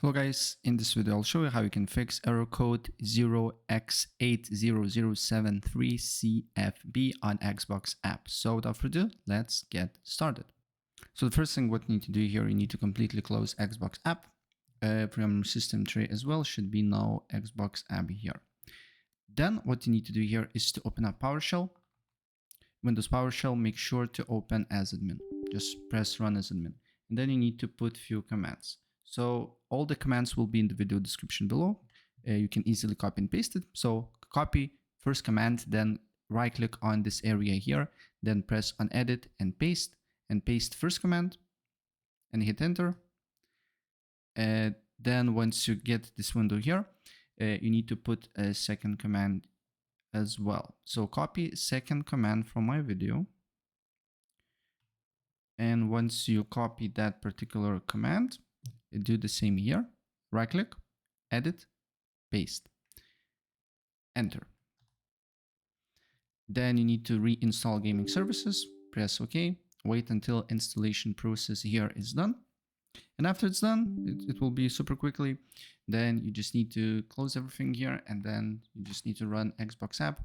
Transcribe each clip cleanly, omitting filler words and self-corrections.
Hello guys, in this video I'll show you how you can fix error code 0x80073cfb on Xbox app. So without further ado, let's get started. So the first thing what you need to do here, you need to completely close Xbox app. From your system tray as well should be no Xbox app here. Then what you need to do here is to open up PowerShell. Windows PowerShell, make sure to open as admin. Just press run as admin. And then you need to put few commands. So all the commands will be in the video description below. You can easily copy and paste it. So copy first command, then right click on this area here, then press on edit and paste first command and hit enter. Then once you get this window here, you need to put a second command as well. So copy second command from my video. And once you copy that particular command, do the same here. Right click, edit, paste, enter. Then you need to reinstall gaming services. Press OK. Wait until installation process here is done. And after it's done, it will be super quickly. Then you just need to close everything here, and then you just need to run Xbox app,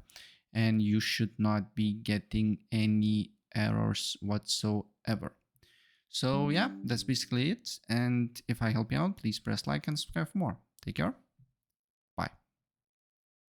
and you should not be getting any errors whatsoever. So yeah, that's basically it. And if I help you out, please press like and subscribe for more. Take care.